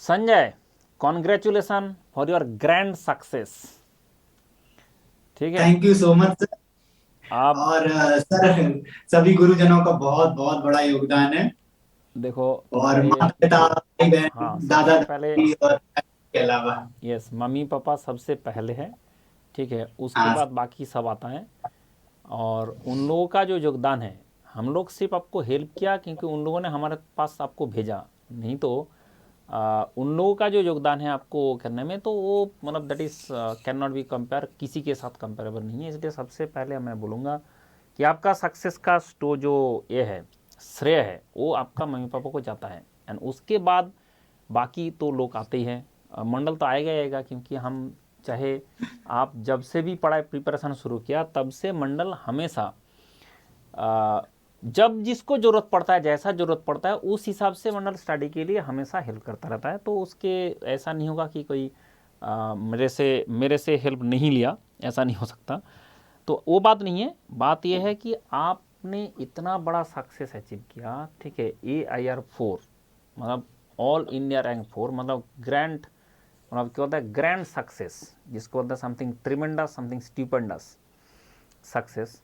Sanjay, congratulations for your grand success. ठीक है। Thank you so much sir. आप और सर, सभी गुरुजनों का बहुत बहुत बड़ा योगदान है। देखो, और तुम्हारे ये माता पिता, भाई हाँ, बहन, दादा सबसे पहले दादी और के अलावा। यस, मम्मी पापा सबसे पहले है। ठीक है, उसके हाँ बाद बाकी सब आता है। और उन लोगों का जो योगदान है, हम लोग सिर्फ आपको हेल्प किया क्योंकि उन लोगों ने हमारे पास आपको भेजा। नहीं तो उन लोगों का जो योगदान है आपको करने में, तो वो मतलब that is can not be compare, किसी के साथ कंपेरेबल नहीं है। इसलिए सबसे पहले मैं बोलूँगा कि आपका सक्सेस का स्टो जो ये है, श्रेय है, वो आपका मम्मी पापा को जाता है। एंड उसके बाद बाकी तो लोग आते ही हैं। मंडल तो आएगा ही आएगा, क्योंकि हम चाहे आप जब से भी पढ़ाई प्रिपरेशन शुरू किया तब से मंडल हमेशा जब जिसको ज़रूरत पड़ता है, जैसा ज़रूरत पड़ता है, उस हिसाब से मंडल स्टडी के लिए हमेशा हेल्प करता रहता है। तो उसके ऐसा नहीं होगा कि कोई मेरे से हेल्प नहीं लिया, ऐसा नहीं हो सकता। तो वो बात नहीं है। बात यह है कि आपने इतना बड़ा सक्सेस अचीव किया। ठीक है, AIR 4 मतलब ऑल इंडिया रैंक 4, मतलब ग्रैंड, मतलब क्या होता है ग्रैंड सक्सेस, जिसको होता है something tremendous, something stupendous success.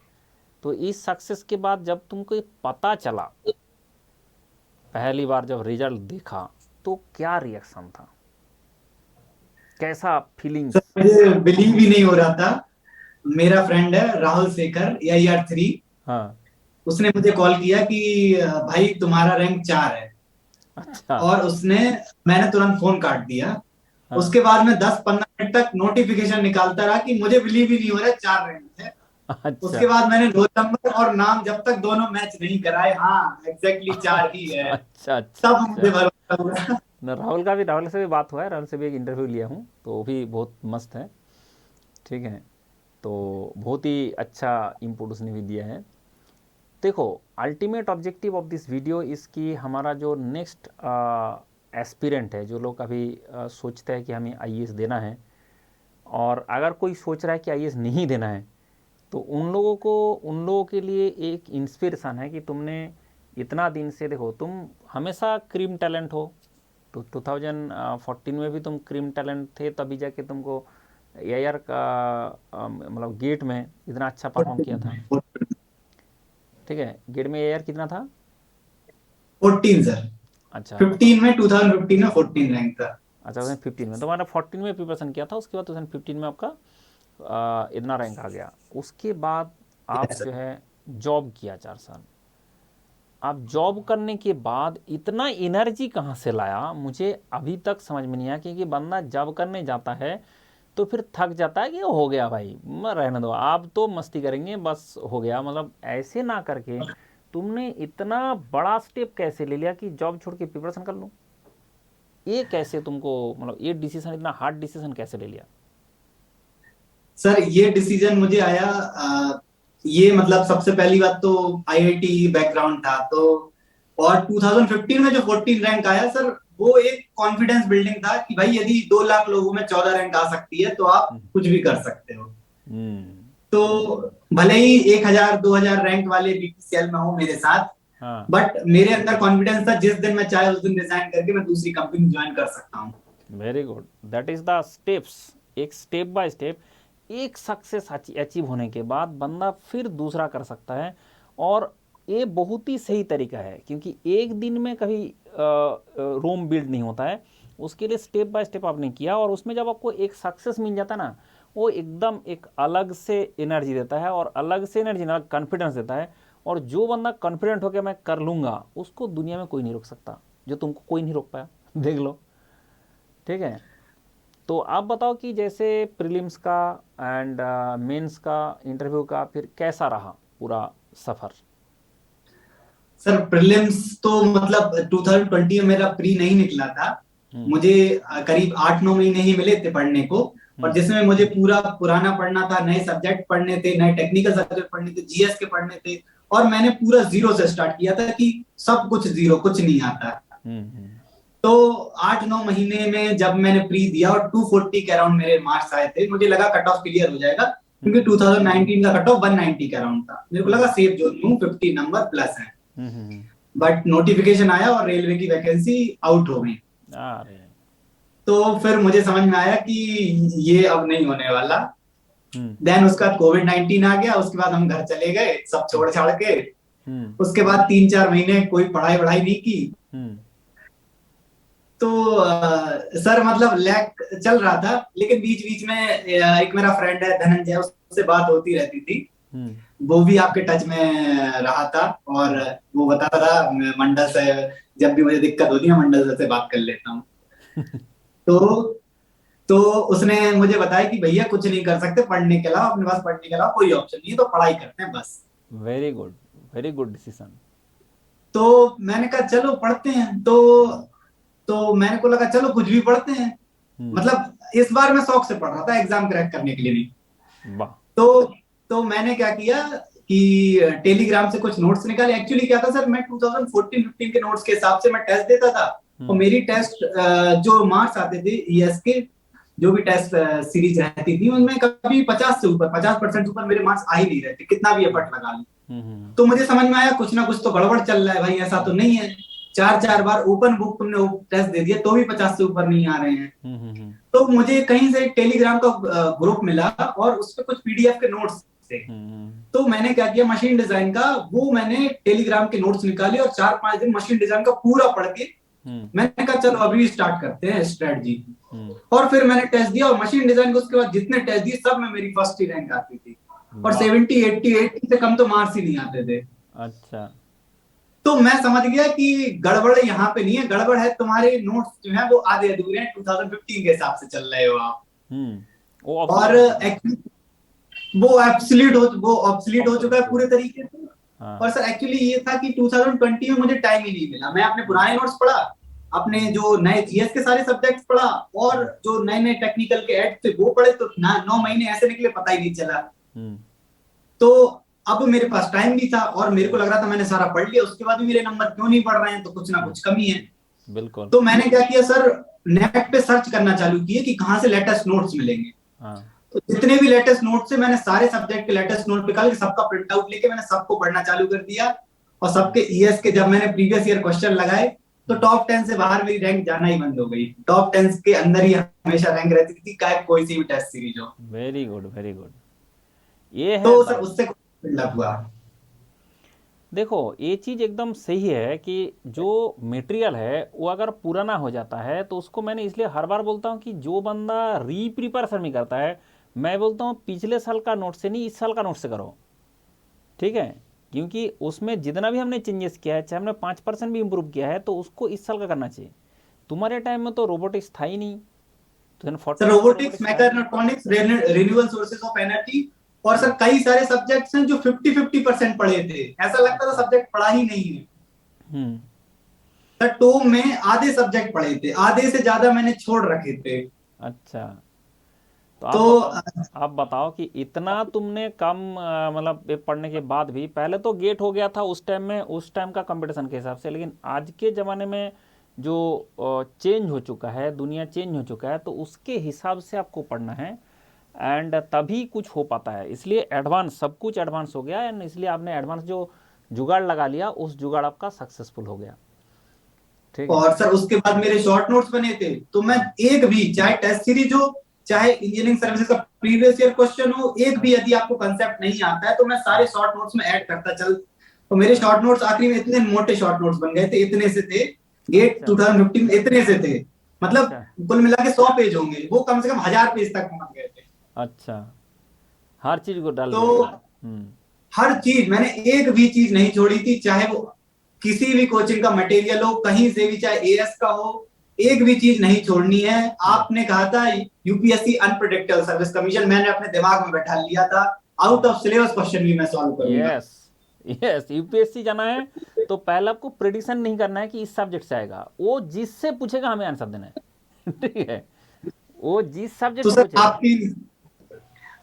तो इस सक्सेस के बाद जब तुमको ये पता चला, पहली बार जब रिजल्ट देखा, तो क्या रिएक्शन था, कैसा सर, फीलिंग्स? मुझे बिलीव ही नहीं हो रहा था। मेरा फ्रेंड है राहुल शेखर, AIR 3। हाँ। उसने मुझे कॉल किया कि भाई तुम्हारा रैंक 4 है। अच्छा। और मैंने तुरंत फोन काट दिया। हाँ। उसके बाद में 10-15 मिनट तक नोटिफिकेशन निकालता रहा कि मुझे बिलीव ही नहीं हो रहा है, 4 रैंक है। अच्छा उसके बाद मैंने रोल नंबर और नाम जब तक दोनों मैच नहीं कराए, हाँ एग्जैक्टली 4 ही अच्छा है, अच्छा अच्छा तब मुझे अच्छा। भरोसा हुआ। न, राहुल से भी बात हुआ है, राहुल से भी एक इंटरव्यू लिया हूँ, तो वो भी बहुत मस्त है। ठीक है। तो बहुत ही अच्छा इनपुट उसने भी दिया है। देखो, ultimate objective of this video इसकी हमारा जो नेक्स्ट एस्पिरेंट है, जो लोग अभी सोचते हैं कि हमें आईएएस देना है, और अगर कोई सोच रहा है कि आईएएस नहीं देना है, तो उन लोगों के लिए एक इंस्पिरेशन है कि तुमने इतना दिन से, देखो तुम हमेशा क्रीम टैलेंट हो। तो 2014 में भी तुम क्रीम टैलेंट थे, तभी जाके तुमको एआईआर का मतलब गेट में इतना अच्छा परफॉर्म किया था। ठीक है, गेट में एआईआर कितना था? 14 सर। अच्छा, तो 15 में, 2015 में 14 रैंक था। अच्छा 2015 में तो मैंने 14 में प्रिपरेशन किया था, उसके बाद 2015 में आपका इतना रैंक आ गया। उसके बाद आप यस सर। जो है जॉब किया 4 साल। आप जॉब करने के बाद इतना एनर्जी कहाँ से लाया, मुझे अभी तक समझ में नहीं आया। क्योंकि बंदा जॉब करने जाता है तो फिर थक जाता है कि हो गया भाई, रहने दो, आप तो मस्ती करेंगे बस, हो गया। मतलब ऐसे ना करके तुमने इतना बड़ा स्टेप कैसे ले लिया कि जॉब छोड़ के प्रिपरेशन कर लूँ? ये कैसे तुमको, मतलब ये डिसीजन, इतना हार्ड डिसीजन कैसे ले लिया? सर, ये डिसीजन मुझे आया, ये मतलब सबसे पहली बात तो IIT बैकग्राउंड था तो। और 2015 में जो 14 रैंक आया सर, वो एक कॉन्फिडेंस बिल्डिंग था कि भाई यदि 2 लाख लोगों में 14 रैंक आ सकती है तो आप कुछ भी कर सकते हो। हम्म। तो भले ही 1,000-2,000 रैंक वाले BPCL में हो मेरे साथ, हाँ। बट मेरे अंदर कॉन्फिडेंस था जिस दिन मैं चाहे उस दिन रिजाइन करके मैं दूसरी कंपनी ज्वाइन कर सकता हूँ। Very good, that is the steps. एक स्टेप बाय स्टेप, एक सक्सेस अचीव होने के बाद बंदा फिर दूसरा कर सकता है। और ये बहुत ही सही तरीका है, क्योंकि एक दिन में कभी रोम बिल्ड नहीं होता है। उसके लिए स्टेप बाय स्टेप आपने किया, और उसमें जब आपको एक सक्सेस मिल जाता है ना, वो एकदम एक अलग से एनर्जी देता है, और अलग से एनर्जी ना कॉन्फिडेंस देता है। और जो बंदा कॉन्फिडेंट होकर मैं कर लूँगा, उसको दुनिया में कोई नहीं रोक सकता, जो तुमको कोई नहीं रोक पाया। देख लो। ठीक है। तो आप बताओ कि जैसे प्रीलिम्स का एंड मेंस का इंटरव्यू का फिर कैसा रहा पूरा सफ़र? सर, प्रीलिम्स तो मतलब 2020 में मेरा प्री नहीं निकला था। हम्म। मुझे करीब 8-9 महीने ही मिले थे पढ़ने को। और हम्म। जिसमें मुझे पूरा पुराना पढ़ना था, नए सब्जेक्ट पढ़ने थे, नए टेक्निकल सब्जेक्ट पढ़ने थे, GS के पढ़ने थे। और मैंने पूरा जीरो से स्टार्ट किया था कि सब कुछ जीरो, कुछ नहीं आता। हम्म। तो 8-9 महीने में जब मैंने प्री दिया और 240 के अराउंड मेरे मार्क्स आए थे, मुझे लगा कट ऑफ क्लियर हो जाएगा, क्योंकि हम्म। 2019 का कट ऑफ 190 के अराउंड था। मेरे को लगा हम्म। सेफ जोन में हूँ, 50 नंबर प्लस है। हम्म। बट नोटिफिकेशन आया और रेलवे की वैकेंसी आउट हो गई। अरे। तो फिर मुझे समझ में आया कि ये अब नहीं होने वाला। हम्म। देन उसका कोविड-19 आ गया, उसके बाद हम घर चले गए सब छोड़ छाड़ के। हम्म। उसके बाद 3-4 महीने कोई पढ़ाई वढ़ाई नहीं की। हम्म। तो सर मतलब लैक चल रहा था, लेकिन बीच बीच में एक मेरा फ्रेंड है धनंजय, उससे बात होती रहती थी। हम्म। वो भी आपके टच में रहा था, और हम्म। वो बताता था मंडल से जब भी मुझे दिक्कत होती है मंडल सर से बात कर लेता हूँ। तो तो उसने मुझे बताया कि भैया कुछ नहीं कर सकते पढ़ने के अलावा, अपने पास पढ़ने के अलावा कोई ऑप्शन नहीं है, तो पढ़ाई करते हैं बस। Very good, very good decision. तो मैंने कहा चलो पढ़ते हैं। तो मैंने को लगा चलो कुछ भी पढ़ते हैं। हम्म। मतलब इस बार मैं शौक से पढ़ रहा था, एग्जाम क्रैक करने के लिए नहीं। वाह। तो तो मैंने क्या किया कि टेलीग्राम से कुछ नोट्स निकाले। एक्चुअली क्या था सर, मैं 2014-15 के नोट्स के हिसाब से मैं टेस्ट देता था। और हम्म। मेरी टेस्ट जो मार्क्स आते थे ईएस के, जो भी टेस्ट सीरीज रहती थी उनमें कभी 50% से ऊपर मेरे मार्क्स आ ही नहीं रहे थे, कितना भी एफर्ट लगा लो। हम्म। तो मुझे समझ में आया कुछ ना कुछ तो गड़बड़ चल रहा है भाई, ऐसा तो नहीं है। चार चार बार ओपन बुक तुमने टेस्ट दे दिया तो भी 50 से ऊपर नहीं आ रहे हैं। हम्म। तो मुझे कहीं से टेलीग्राम का ग्रुप मिला, और उस पे कुछ पीडीएफ के नोट्स थे। हम्म। तो मैंने क्या किया, मशीन डिजाइन का वो मैंने टेलीग्राम के नोट्स निकाले और 4-5 दिन मशीन डिजाइन का पूरा पढ़ के हम्म। मैंने कहा चलो अभी स्टार्ट करते हैं स्ट्रेटजी। हम्म। और फिर मैंने टेस्ट दिया, और मशीन डिजाइन को उसके बाद जितने टेस्ट दिए सब में मेरी फर्स्ट ही रैंक आती थी। और वाह। 70, 80 से कम तो मार्क्स ही नहीं आते थे। अच्छा। तो मैं समझ गया कि गड़बड़ यहाँ पे नहीं है, गड़बड़ है तुम्हारे नोट्स जो है वो आधे अधूरे हैं, 2015 के हिसाब से चल रहे हो आप। हम्म। वो और ऑब्सोलीट हो चुका है। वो ऑब्सोलीट हो चुका ऑब्सोलीट है हो पूरे गया। तरीके से। और हाँ। सर एक्चुअली ये था कि 2020 में मुझे टाइम ही नहीं मिला, मैं अपने पुराने नोट्स पढ़ा, अपने हम्म। जो नए जीएस के सारे सब्जेक्ट्स पढ़ा, और हम्म। जो नए नए टेक्निकल के ऐड थे वो पढ़े, तो 9 महीने ऐसे निकले पता ही नहीं चला। हम्म। तो अब मेरे पास टाइम भी था, और मेरे को लग रहा था मैंने सारा पढ़ लिया, उसके बाद भी मेरे नंबर क्यों नहीं बढ़ रहे हैं, तो कुछ ना कुछ कमी है। बिल्कुल। तो मैंने क्या किया सर, नेट पे सर्च करना चालू किया कि कहाँ से लेटेस्ट नोट्स मिलेंगे। हाँ। तो जितने भी लेटेस्ट नोट्स थे मैंने सारे सब्जेक्ट के लेटेस्ट नोट निकाल के सबका प्रिंट आउट लेके मैंने सबको पढ़ना चालू कर दिया। और हम्म। सबके ईएस के जब मैंने प्रीवियस ईयर क्वेश्चन लगाए, तो हम्म। टॉप 10 से बाहर मेरी रैंक जाना ही बंद हो गई, टॉप 10 के अंदर ही हमेशा रैंक रहती थी, चाहे कोई सी भी टेस्ट सीरीज हो। Very good, very good. ये है तो सर बात। उससे बिल्डअप हुआ। देखो, ये चीज़ एकदम सही है कि जो मटेरियल है वो अगर पुराना हो जाता है तो उसको, मैंने इसलिए हर बार बोलता हूँ कि जो बंदा री प्रिपरेशन नहीं करता है, मैं बोलता हूँ पिछले साल का नोट से नहीं, इस साल का नोट से करो। ठीक है? क्योंकि उसमें जितना भी हमने चेंजेस किया है, चाहे हमने 5% भी इम्प्रूव किया है, तो उसको इस साल का करना चाहिए। तुम्हारे टाइम में तो रोबोटिक्स था ही नहीं, तो सर 14 में तो रोबोटिक्स, रोबोटिक्स था ही नहीं। Mechatronics, renewable sources of energy, और सर हम्म। कई सारे सब्जेक्ट्स हैं जो 50-50% पढ़े थे, ऐसा लगता था अच्छा। सब्जेक्ट पढ़ा ही नहीं है। हम्म। सर टोम में आधे सब्जेक्ट पढ़े थे, आधे से ज्यादा मैंने छोड़ रखे थे। अच्छा। तो आप तो बताओ, आप बताओ कि इतना तुमने कम मतलब ये पढ़ने के बाद भी, पहले तो गेट हो गया था उस टाइम में, उस टाइम का कंपटीशन के हिसाब से, लेकिन आज के ज़माने में जो चेंज हो चुका है, दुनिया चेंज हो चुका है, तो उसके हिसाब से आपको पढ़ना है। एंड तभी कुछ हो पाता है, इसलिए एडवांस, सब कुछ एडवांस हो गया, एंड इसलिए आपने एडवांस जो जुगाड़ लगा लिया, उस जुगाड़ आपका सक्सेसफुल हो गया। ठीक है? और सर उसके बाद मेरे शॉर्ट नोट्स बने थे, तो मैं हम्म। एक भी, चाहे टेस्ट सीरीज हो, चाहे इंजीनियरिंग सर्विसेज का प्रीवियस ईयर क्वेश्चन हो, एक हाँ। भी यदि आपको कंसेप्ट नहीं आता है तो मैं सारे हाँ। शॉर्ट नोट्स में ऐड करता चल। तो मेरे शॉर्ट नोट्स आखिरी में इतने मोटे शॉर्ट नोट्स बन गए थे, इतने से थे, गेट अच्छा। 2015 में इतने से थे। मतलब अच्छा। कुल मिला के 100 पेज होंगे, वो कम से कम 1000 पेज तक पहुंच गए थे। अच्छा। हर चीज़ को डाल तो दिया था। हम्म। हर चीज मैंने, एक भी चीज नहीं छोड़ी थी, चाहे वो किसी भी कोचिंग का मटेरियल हो, कहीं से भी, चाहे एएस का हो, एक भी चीज नहीं छोड़नी है। हम्म। आपने कहा था यूपीएससी अनप्रिडिक्टेबल सर्विस कमीशन, मैंने अपने दिमाग में बैठा लिया था, आउट ऑफ सिलेबस क्वेश्चन भी मैं सॉल्व करूंगा। यस। यस, यूपीएससी जाना है तो पहले आपको प्रिडिक्शन नहीं करना है कि इस सब्जेक्ट से आएगा, वो जिससे पूछेगा हमें आंसर देना है। ठीक है? वो जिस सब्जेक्ट तो से सर पूछेगा। आपकी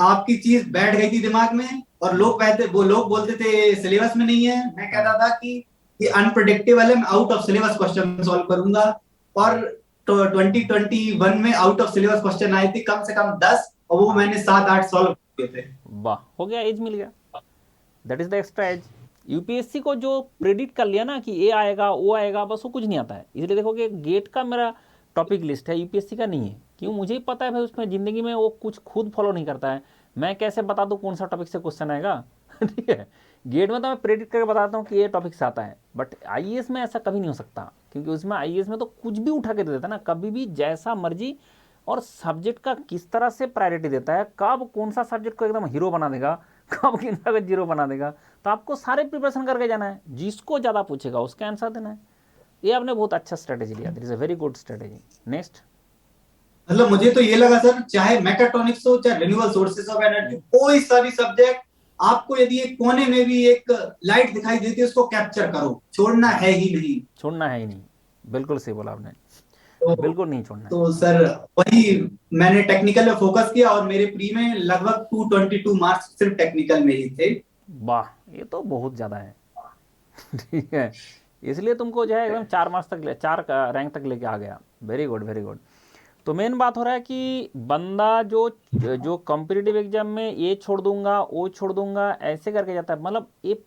आपकी चीज बैठ गई थी दिमाग में, और हम्म। लोग बोलते थे सिलेबस में नहीं है, मैं कहता हाँ। था कि ये अनप्रिडिक्टेबल है, मैं out of syllabus question solve करूंगा। और तो 2021 में आउट ऑफ सिलेबस क्वेश्चन आए थे कम से कम 10, और वो हाँ। मैंने 7-8 सॉल्व किए थे। वाह, हो गया, एज मिल गया। That is the extra edge. UPSC को जो प्रेडिक्ट कर लिया ना कि ये आएगा वो आएगा, बस वो कुछ नहीं आता है। इसलिए देखो कि गेट का मेरा टॉपिक लिस्ट है, यूपीएससी का नहीं है। क्यों? मुझे ही पता है भाई उसमें ज़िंदगी में वो कुछ खुद फॉलो नहीं करता है, मैं कैसे बता दूँ कौन सा टॉपिक से क्वेश्चन आएगा? ठीक है, गेट में तो मैं प्रेडिक्ट करके बताता हूँ कि ये टॉपिक से आता है, बट आईएएस में ऐसा कभी नहीं हो सकता, क्योंकि उसमें आईएएस में तो कुछ भी उठा के दे देता है ना, कभी भी जैसा मर्जी, और सब्जेक्ट का किस तरह से प्रायोरिटी देता है, कब कौन सा सब्जेक्ट को एकदम हीरो बना देगा, कब किन को जीरो बना देगा। तो आपको सारे प्रिपरेशन करके जाना है, जिसको ज़्यादा पूछेगा उसका आंसर देना है। ये आपने बहुत अच्छा स्ट्रेटेजी लिया, this is a very good strategy. Next. मतलब मुझे तो ये लगा सर, चाहे मैकाट्रॉनिक्स हो चाहे रिन्यूएबल सोर्सेस ऑफ एनर्जी, कोई सा भी सब्जेक्ट आपको यदि एक कोने में भी एक लाइट दिखाई देती है उसको कैप्चर करो, छोड़ना है ही नहीं। छोड़ना है ही नहीं, बिल्कुल सही बोला आपने, तो बिल्कुल नहीं छोड़ना है। तो सर वही मैंने टेक्निकल में फोकस किया और मेरे प्री में लगभग 222 मार्क्स सिर्फ टेक्निकल में ही थे। वाह, ये तो बहुत ज़्यादा है। ठीक है, इसलिए तुमको जो है एकदम 4 मार्क्स तक 4 रैंक तक लेके आ गया। Very good, very good. तो मेन बात हो रहा है कि बंदा जो जो कॉम्पिटिटिव एग्जाम में ये छोड़ दूंगा वो छोड़ दूंगा ऐसे करके जाता है, मतलब ये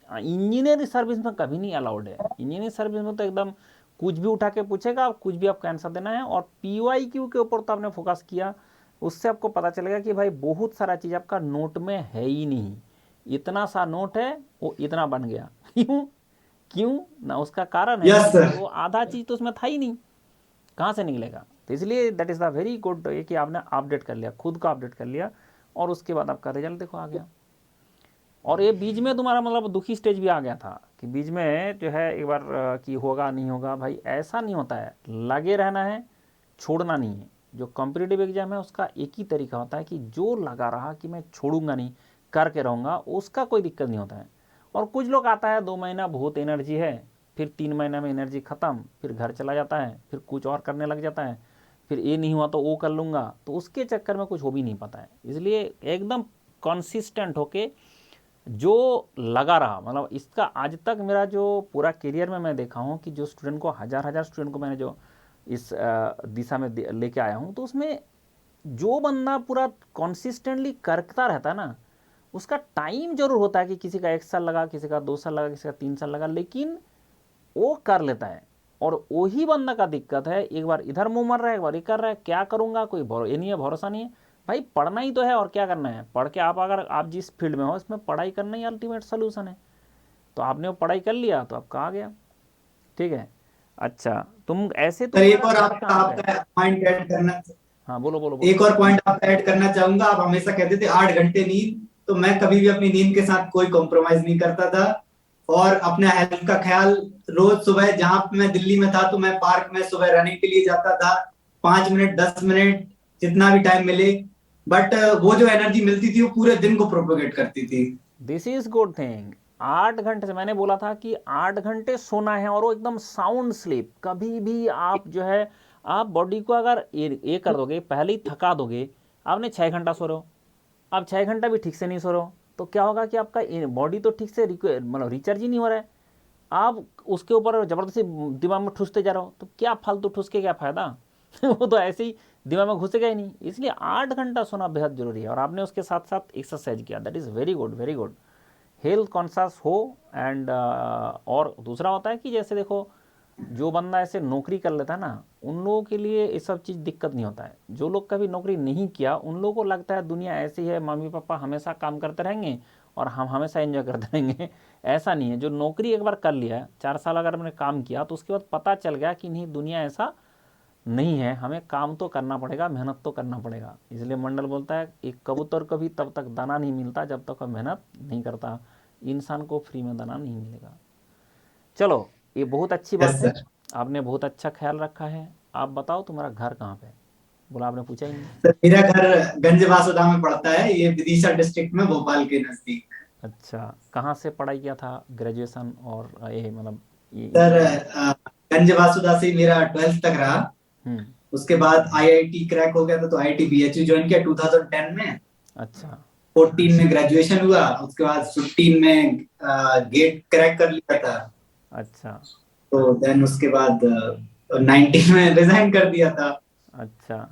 इंजीनियरिंग सर्विस में कभी नहीं अलाउड है। इंजीनियरिंग सर्विस में तो एकदम कुछ भी उठा के पूछेगा, आप कुछ भी आपका आंसर देना है। और पीवाईक्यू के ऊपर तो आपने फोकस किया, उससे आपको पता चलेगा कि भाई बहुत सारा चीज़ आपका नोट में है ही नहीं, इतना सा नोट है वो इतना बन गया। क्यों? क्यों ना, उसका कारण है यस कि सर। वो आधा चीज़ तो उसमें था ही नहीं, कहाँ से निकलेगा? तो इसलिए that is the very good ये कि आपने अपडेट कर लिया, खुद का अपडेट कर लिया, और उसके बाद आपका रिजल्ट देखो आ गया। और ये बीच में तुम्हारा मतलब दुखी स्टेज भी आ गया था कि बीच में जो है एक बार कि होगा नहीं होगा। भाई ऐसा नहीं होता है, लगे रहना है, छोड़ना नहीं है। जो कॉम्पिटिटिव एग्जाम है उसका एक ही तरीका होता है कि जो लगा रहा कि मैं छोड़ूंगा नहीं, करके रहूँगा, उसका कोई दिक्कत नहीं होता है। और कुछ लोग आता है 2 महीना बहुत एनर्जी है, फिर 3 महीना में एनर्जी ख़त्म, फिर घर चला जाता है, फिर कुछ और करने लग जाता है, फिर ये नहीं हुआ तो वो कर लूँगा, तो उसके चक्कर में कुछ हो भी नहीं पाता है। इसलिए एकदम कंसिस्टेंट होके जो लगा रहा, मतलब इसका आज तक मेरा जो पूरा करियर में मैं देखा हूँ कि जो स्टूडेंट को हज़ार हज़ार स्टूडेंट को मैंने जो इस दिशा में लेके आया हूँ, तो उसमें जो बंदा पूरा कॉन्सिस्टेंटली करता रहता है ना, उसका टाइम जरूर होता है कि किसी का 1 साल लगा, किसी का 2 साल लगा, किसी का 3 साल लगा, लेकिन वो कर लेता है। और वही बंदा का दिक्कत है, एक बार इधर मुंह मर रहा है, एक बार ये कर रहा है, क्या करूंगा, कोई ये नहीं है, भरोसा नहीं है। भाई पढ़ना ही तो है, और क्या करना है? पढ़ के आप अगर आप जिस फील्ड में हो इसमें पढ़ाई करना ही अल्टीमेट सोल्यूशन है। तो आपने वो पढ़ाई कर लिया तो आपका आ गया। ठीक है, अच्छा, तुम ऐसे सर एक तुम्हारा और घर आपका कहाँ पे है? आपका पॉइंट ऐड करना, हाँ बोलो बोलो बोलो। एक और पॉइंट आपका ऐड करना चाहूंगा। आप हमेशा कहते थे 8 घंटे नींद, तो मैं कभी भी अपनी नींद के साथ कोई कॉम्प्रोमाइज नहीं करता था। और अपने हेल्थ का ख्याल, रोज सुबह जहां पे मैं दिल्ली में था तो मैं पार्क में सुबह रनिंग के लिए जाता था, 5 मिनट 10 मिनट जितना भी टाइम मिले। बट वो जो एनर्जी मिलती थी वो पूरे दिन को प्रोपोगेट करती थी। This is good thing. 8 घंटे से मैंने बोला था कि 8 घंटे सोना है, और वो एकदम साउंड स्लीप। कभी भी आप जो है आप बॉडी को अगर ये कर दोगे, पहले ही थका दोगे, आपने 6 घंटा सो रहे हो, आप 6 घंटा भी ठीक से नहीं सो रहे हो, तो क्या होगा कि आपका बॉडी तो ठीक से मतलब रिचार्ज ही नहीं हो रहा है। आप उसके ऊपर ज़बरदस्ती दिमाग में ठूसते जा रहे हो, तो क्या फालतू ठूस के क्या फ़ायदा? वो तो ऐसे ही दिमाग में घुसेगा ही नहीं। इसलिए 8 घंटा सोना बेहद जरूरी है, और आपने उसके साथ साथ एक्सरसाइज किया, that is very good, very good. Health conscious हो। एंड और दूसरा होता है कि जैसे देखो, जो बंदा ऐसे नौकरी कर लेता है ना, उन लोगों के लिए ये सब चीज़ दिक्कत नहीं होता है। जो लोग कभी नौकरी नहीं किया, उन लोगों को लगता है दुनिया ऐसी है, मम्मी पापा हमेशा काम करते रहेंगे और हम हमेशा एंजॉय करते रहेंगे। ऐसा नहीं है। जो नौकरी एक बार कर लिया, 4 साल अगर हमने काम किया, तो उसके बाद पता चल गया कि नहीं, दुनिया ऐसा नहीं है, हमें काम तो करना पड़ेगा, मेहनत तो करना पड़ेगा। इसलिए मंडल बोलता है, एक कबूतर को भी तब तक दाना नहीं मिलता जब तक वह मेहनत नहीं करता। इंसान को फ्री में दाना नहीं मिलेगा। चलो, ये बहुत अच्छी यस बात है, सर। आपने बहुत अच्छा ख्याल रखा है। आप बताओ तुम्हारा घर कहाँ पे है? बोला, आपने पूछा ही नहीं। सर मेरा घर गंज वासुदा में पड़ता है, ये विदिशा डिस्ट्रिक्ट में, भोपाल के नजदीक। अच्छा, कहाँ से पढ़ाई किया था, ग्रेजुएशन और ये मतलब ये सर इंजीनियरिंग? गंज वासुदा से मेरा 12th तक रहा। हम्म। उसके बाद आईआईटी क्रैक हो गया था तो आईआईटी बीएचयू ज्वाइन किया 2010 में। अच्छा। 14 में ग्रेजुएशन हुआ, उसके बाद 15 में गेट क्रैक कर लिया था। अच्छा। तो देन उसके बाद 19 में रिजाइन कर दिया था। अच्छा,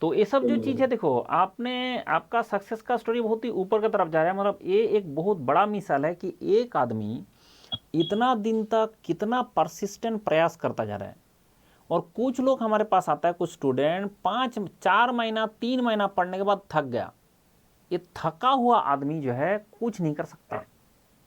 तो ये सब तो जो चीज़ है, देखो आपने, आपका सक्सेस का स्टोरी बहुत ही ऊपर की तरफ जा रहा है। मतलब ये एक बहुत बड़ा मिसाल है कि एक आदमी इतना दिन तक कितना परसिस्टेंट प्रयास करता जा रहा है, और कुछ लोग हमारे पास आता है, कुछ स्टूडेंट 4 महीना 3 महीना पढ़ने के बाद थक गया। ये थका हुआ आदमी जो है कुछ नहीं कर सकता,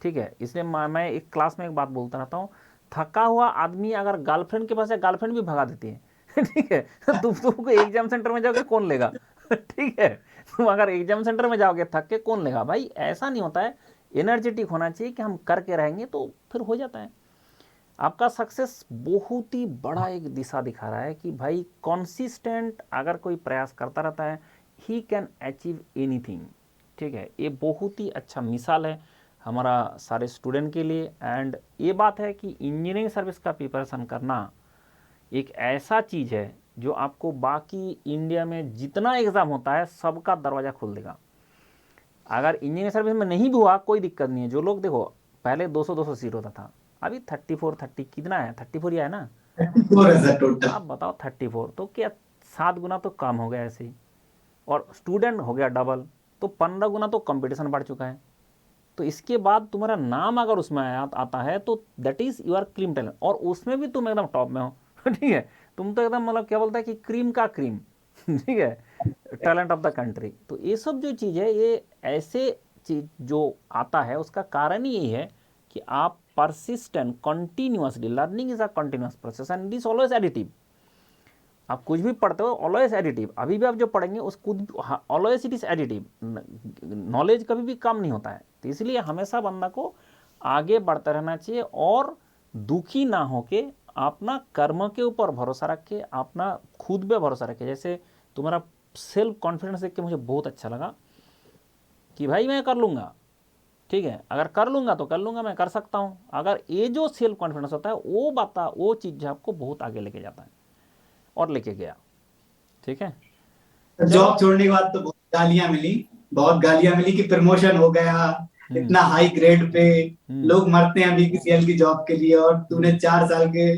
ठीक है। इसलिए मैं एक क्लास में एक बात बोलता रहता हूँ, थका हुआ आदमी अगर गर्लफ्रेंड के पास है, गर्लफ्रेंड भी भगा देती है ठीक है। तुमको एग्जाम सेंटर में जाओगे कौन लेगा ठीक है। तुम अगर एग्जाम सेंटर में जाओगे थक के, कौन लेगा भाई? ऐसा नहीं होता है। एनर्जेटिक होना चाहिए कि हम करके रहेंगे तो फिर हो जाता है। आपका सक्सेस बहुत ही बड़ा एक दिशा दिखा रहा है कि भाई कॉन्सिस्टेंट अगर कोई प्रयास करता रहता है, ही कैन अचीव एनीथिंग, ठीक है। ये बहुत ही अच्छा मिसाल है हमारा सारे स्टूडेंट के लिए। एंड ये बात है कि इंजीनियरिंग सर्विस का प्रिपरेशन करना एक ऐसा चीज़ है जो आपको बाकी इंडिया में जितना एग्ज़ाम होता है सबका दरवाज़ा खोल देगा। अगर इंजीनियरिंग सर्विस में नहीं भी हुआ कोई दिक्कत नहीं है। जो लोग देखो पहले 200 सीट होता था, अभी 30 कितना है, 34 ही है ना। 34 है सर टोटल। आप बताओ 34 तो क्या 7 गुना तो कम हो गया ऐसे ही, और स्टूडेंट हो गया डबल, तो 15 गुना तो कंपटीशन बढ़ चुका है। तो इसके बाद तुम्हारा नाम अगर उसमें आता है तो that is your cream talent, और उसमें भी तुम एकदम टॉप में हो ठीक है। तुम तो एकदम मतलब क्या बोलता है कि क्रीम का क्रीम ठीक है, टैलेंट ऑफ द कंट्री। तो ये सब जो चीज़ है, ये ऐसे चीज जो आता है उसका कारण ही यही है कि आप persistent continuously, learning is a continuous process and it is always additive. आप कुछ भी पढ़ते हो ऑलवेज एडिटिव, अभी भी आप जो पढ़ेंगे उस खुद always it is additive, knowledge कभी भी कम नहीं होता है। तो इसलिए हमेशा बंदा को आगे बढ़ता रहना चाहिए और दुखी ना होके अपना कर्म के ऊपर भरोसा रख के अपना खुद पे भरोसा रखे। जैसे तुम्हारा सेल्फ कॉन्फिडेंस देख के मुझे बहुत अच्छा लगा कि भाई मैं कर लूँगा, ठीक है, अगर कर लूँगा तो कर लूँगा, मैं कर सकता हूँ। अगर ये जो सेल्फ कॉन्फिडेंस होता है वो चीज़ आपको बहुत आगे लेके जाता है और लेके गया, ठीक है। चलो। जॉब छोड़ने के बाद तो बहुत गालियां मिली, बहुत गालियां मिली कि प्रमोशन हो गया हम्म। इतना हाई ग्रेड पे, हम्म। लोग मरते हैं बीपीसीएल की जॉब के लिए, और तूने हम्म। 4 साल के,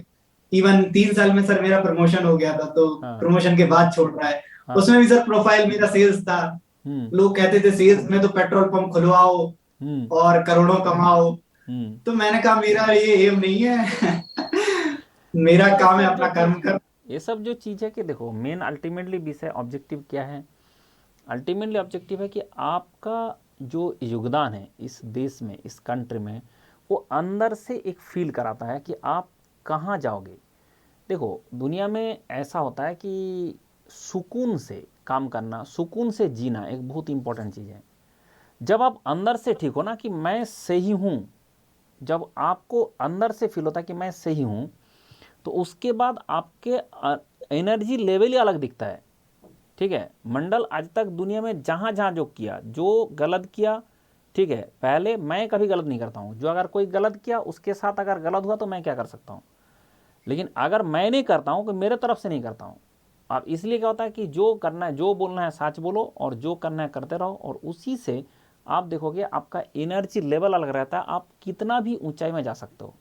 इवन 3 साल में सर मेरा प्रमोशन हो गया था, तो हाँ। प्रमोशन के बाद छोड़ रहा है। हाँ। उसमें भी सर प्रोफाइल मेरा सेल्स था। हम्म। लोग कहते थे सेल्स में तो पेट्रोल पंप खुलवाओ हम्म। और करोड़ों कमाओ। हम्म। तो मैंने कहा मेरा ये एम नहीं है मेरा ये काम है सब जो अपना कर्म चीज़ कर। ये सब जो चीज़ है कि देखो मेन अल्टीमेटली विषय ऑब्जेक्टिव क्या है? अल्टीमेटली ऑब्जेक्टिव है कि आपका जो योगदान है इस देश में, इस कंट्री में, वो अंदर से एक फील कराता है कि आप कहाँ जाओगे। देखो दुनिया में ऐसा होता है कि सुकून से काम करना, सुकून से जीना एक बहुत इंपॉर्टेंट चीज़ है। जब आप अंदर से ठीक हो ना कि मैं सही हूँ, जब आपको अंदर से फील होता है कि मैं सही हूँ, तो उसके बाद आपके एनर्जी लेवल ही अलग दिखता है, ठीक है। मंडल आज तक दुनिया में जहाँ जहाँ जो किया, जो गलत किया, ठीक है, पहले मैं कभी गलत नहीं करता हूँ, जो अगर कोई गलत किया उसके साथ अगर गलत हुआ तो मैं क्या कर सकता हूँ। लेकिन अगर मैं नहीं करता हूँ तो मेरे तरफ से नहीं करता हूँ। अब इसलिए क्या होता है कि जो करना है, जो बोलना है सच बोलो, और जो करना है करते रहो, और उसी से आप देखोगे आपका एनर्जी लेवल अलग रहता है, आप कितना भी ऊंचाई में जा सकते हो।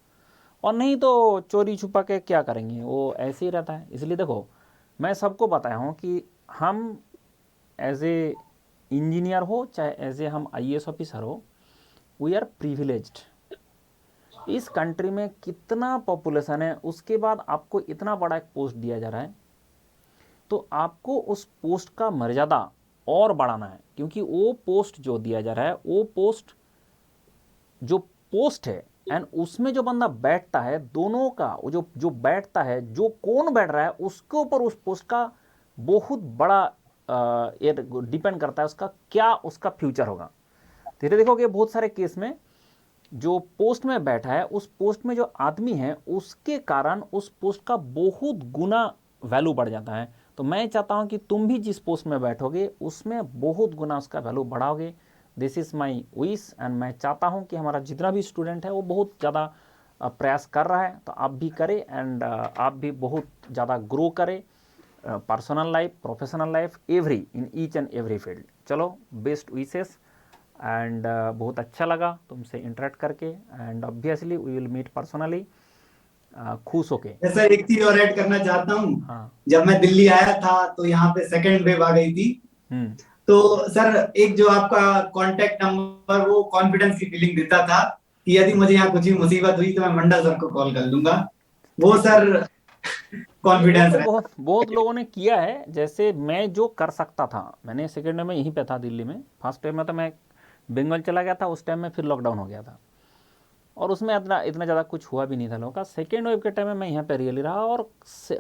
और नहीं तो चोरी छुपा के क्या करेंगे, वो ऐसे ही रहता है। इसलिए देखो मैं सबको बताया हूँ कि हम एज ए इंजीनियर हो चाहे एज ए हम आईएएस ऑफिसर हो, वी आर प्रिविलेज्ड। इस कंट्री में कितना पॉपुलेशन है, उसके बाद आपको इतना बड़ा एक पोस्ट दिया जा रहा है, तो आपको उस पोस्ट का मर्यादा और बढ़ाना है। क्योंकि वो पोस्ट जो दिया जा रहा है, वो जो पोस्ट है एंड उसमें जो बंदा बैठता है, दोनों का वो जो जो बैठता है, जो कौन बैठ रहा है, उसके ऊपर उस पोस्ट का बहुत बड़ा ये डिपेंड करता है उसका क्या उसका फ्यूचर होगा। धीरे देखोगे बहुत सारे केस में जो पोस्ट में बैठा है, उस पोस्ट में जो आदमी है उसके कारण उस पोस्ट का बहुत गुना वैल्यू बढ़ जाता है। तो मैं चाहता हूं कि तुम भी जिस पोस्ट में बैठोगे उसमें बहुत गुना उसका वैल्यू बढ़ाओगे। This is my wish, and मैं चाहता हूं कि हमारा जितना भी स्टूडेंट है वो बहुत ज़्यादा प्रयास कर रहा है, तो आप भी करें एंड आप भी बहुत ज़्यादा ग्रो करें, personal life, professional life, every in each and every field. चलो, बेस्ट विशेस, एंड बहुत अच्छा लगा तुमसे इंटरेक्ट करके, and obviously we will meet personally, खुश होके। ऐसा एक चीज और ऐड करना चाहता हूँ। हाँ। जब मैं दिल्ली आया था तो यहाँ पे सेकेंड वेव आ गई थी। हम्म। तो सर एक जो आपका कांटेक्ट नंबर, वो कॉन्फिडेंस की फीलिंग देता था कि यदि मुझे यहाँ कुछ भी मुसीबत हुई तो मैं मंडल सर को कॉल कर लूंगा। वो थैंक यू। सर कॉन्फिडेंस तो रहता। बहुत बहुत लोगों ने किया है। जैसे मैं जो कर सकता था, मैंने सेकेंड ईयर में यहीं पे था दिल्ली में। फर्स्ट ईयर में तो मैं बंगाल चला गया था उस टाइम में, फिर लॉकडाउन हो गया था और उसमें इतना इतना ज़्यादा कुछ हुआ भी नहीं था लोगों का। सेकेंड वेव के टाइम में मैं यहाँ पे रियली रहा और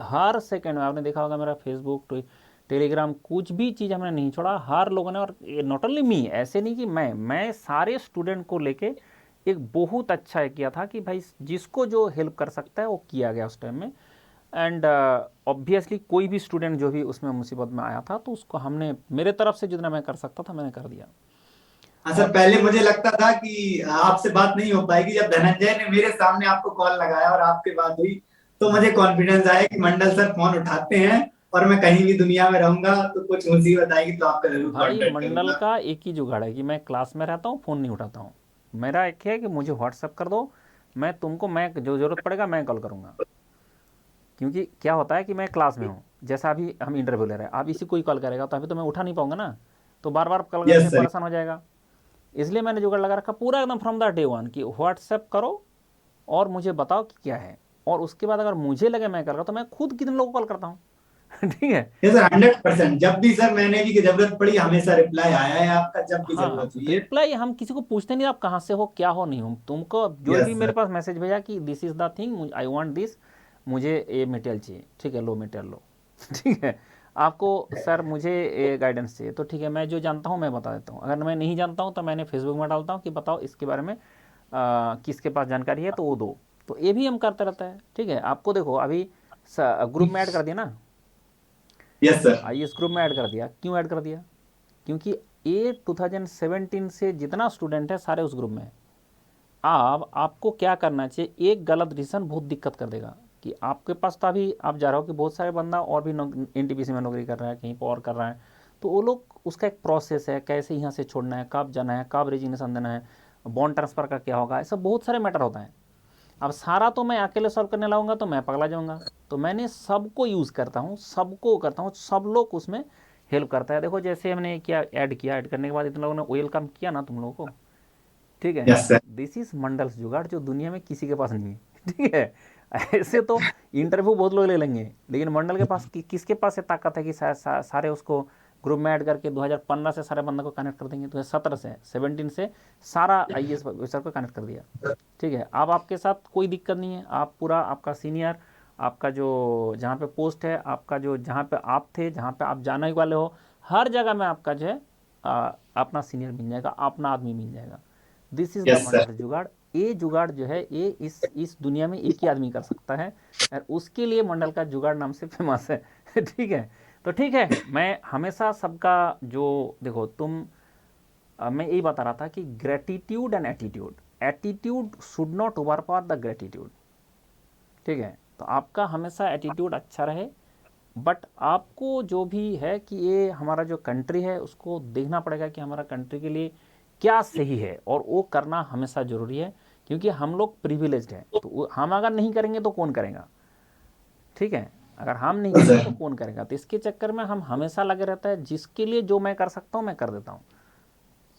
हर सेकेंड में आपने देखा होगा मेरा फेसबुक टेलीग्राम कुछ भी चीज़ हमने नहीं छोड़ा, हर लोगों ने। और नॉट ओनली मी, ऐसे नहीं कि मैं सारे स्टूडेंट को लेके एक बहुत अच्छा किया था कि भाई जिसको जो हेल्प कर सकता है वो किया गया उस टाइम में। एंड ऑब्वियसली कोई भी स्टूडेंट जो भी उसमें मुसीबत में आया था तो उसको हमने मेरे तरफ से जितना मैं कर सकता था मैंने कर दिया। हाँ सर, और पहले मुझे लगता था कि आपसे बात नहीं हो पाएगी। जब धनंजय ने मेरे सामने आपको कॉल लगाया और आपके बात हुई, तो मुझे कॉन्फिडेंस आया कि मंडल सर फोन उठाते हैं और मैं कहीं भी दुनिया में रहूंगा तो कुछ मुसीबत आएगी तो आपका जरूर भाई कांटेक्ट मंडल करूंगा। का एक ही जुगाड़ है कि मैं क्लास में रहता हूँ, फ़ोन नहीं उठाता हूँ। मेरा एक है कि मुझे व्हाट्सअप कर दो, मैं तुमको, मैं जो ज़रूरत पड़ेगा मैं कॉल करूँगा। क्योंकि क्या होता है कि मैं क्लास में हूँ, जैसा अभी हम इंटरव्यू ले रहे हैं, अब इसी कोई कॉल करेगा तो अभी तो मैं उठा नहीं पाऊंगा ना, तो बार बार कॉल यस करने सर। परेशान हो जाएगा। इसलिए मैंने जुगाड़ लगा रखा पूरा एकदम फ्रॉम द डे वन कि व्हाट्सएप करो और मुझे बताओ कि क्या है। और उसके बाद अगर मुझे लगे मैं कर रहा तो मैं खुद कितने लोगों को कॉल करता हूँ ठीक है। Yes sir, 100%। जब भी सर मैंने भी जरूरत पड़ी हमेशा रिप्लाई आया है आपका, जब भी हाँ, जरूरत हुई है। रिप्लाई हम किसी को पूछते नहीं आप कहाँ से हो क्या हो नहीं हो, तुमको जो यस भी मेरे सर। पास मैसेज भेजा कि this is the thing I want this, मुझे ये मटेरियल चाहिए, ठीक है लो मटेरियल लो ठीक है। आपको सर मुझे ये गाइडेंस चाहिए तो ठीक है, मैं जो जानता हूँ मैं बता देता हूँ। अगर मैं नहीं जानता हूँ तो मैंने फेसबुक में डालता हूँ कि बताओ इसके बारे में किसके पास जानकारी है तो वो दो। तो ये भी हम करते रहता है, ठीक है। आपको देखो अभी ग्रुप में ऐड कर दिया ना, यस सर। आईएएस ग्रुप में ऐड कर दिया। क्यों ऐड कर दिया? क्योंकि ये 2017 से जितना स्टूडेंट है सारे उस ग्रुप में है। अब आपको क्या करना चाहिए, एक गलत डिसीजन बहुत दिक्कत कर देगा। कि आपके पास तो अभी आप जा रहे हो कि बहुत सारे बंदा और भी एनटीपीसी में नौकरी कर रहा है, कहीं पर और कर रहा है, तो वो लोग उसका एक प्रोसेस है, कैसे यहाँ से छोड़ना है, कब जाना है, कब रेजिग्नेशन देना है, बॉन्ड ट्रांसफ़र का क्या होगा, ऐसा बहुत सारे मैटर होता है। अब सारा तो मैं अकेले सॉल्व करने लगाऊंगा तो मैं पगला जाऊंगा। तो मैंने सबको यूज़ करता हूँ, सबको करता हूँ, सब लोग उसमें हेल्प करता है। देखो जैसे हमने क्या ऐड किया, ऐड करने के बाद इतने लोगों ने वेलकम किया ना तुम लोगों को, ठीक है। Yes sir. This is mandals जुगाड़ जो दुनिया में किसी के पास नहीं है ठीक है। ऐसे तो इंटरव्यू बहुत लोग ले लेंगे, लेकिन मंडल के पास किसके पास है ताकत है कि सारे उसको ग्रुप में ऐड करके 2015 से सारे बंदों को कनेक्ट कर देंगे, 2017 से 17 से सारा आईएएस ऑफिसर को कनेक्ट कर दिया, ठीक है। अब आपके साथ कोई दिक्कत नहीं है, आप पूरा आपका सीनियर, आपका जो जहाँ पे पोस्ट है आपका, जो जहाँ पे आप थे, जहाँ पे आप जाने वाले हो, हर जगह में आपका जो है अपना सीनियर मिल जाएगा, अपना आदमी मिल जाएगा। This is the yes sir. मंडल जुगाड़। ये जुगाड़ जो है ये इस दुनिया में एक ही आदमी कर सकता है और उसके लिए मंडल का जुगाड़ नाम से फेमस है ठीक है। तो ठीक है, मैं हमेशा सबका जो देखो तुम मैं यही बता रहा था कि gratitude and attitude, attitude should not over power the gratitude, ठीक है। तो आपका हमेशा एटीट्यूड अच्छा रहे, बट आपको जो भी है कि ये हमारा जो कंट्री है उसको देखना पड़ेगा कि हमारा कंट्री के लिए क्या सही है और वो करना हमेशा ज़रूरी है। क्योंकि हम लोग प्रिविलेज्ड हैं तो हम अगर नहीं करेंगे तो कौन करेगा, ठीक है। अगर हम नहीं यस करेंगे सर। तो कौन करेगा, तो इसके चक्कर में हम हमेशा लगे रहता है, जिसके लिए जो मैं कर सकता हूँ मैं कर देता हूँ,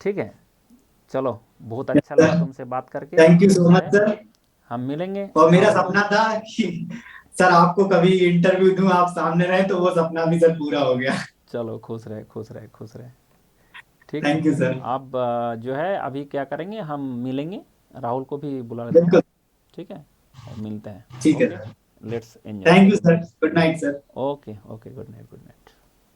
ठीक है। चलो बहुत अच्छा लगा तुमसे बात करके, थैंक यू हम सो जो मच है सर। हम मिलेंगे और मेरा राहुल को। सपना था कि सर आपको कभी इंटरव्यू दूं, आप सामने रहे, तो वो सपना भी सर पूरा हो गया। चलो खुश रहे खुश रहे खुश रहे, ठीक है। Thank you sir. अब जो है अभी क्या करेंगे, हम मिलेंगे, राहुल को भी बुला लेता हूँ, बिल्कुल। ठीक है, और मिलते हैं। ठीक है okay, sir. Let's enjoy. Thank you sir, good night sir. Okay okay, good night good night.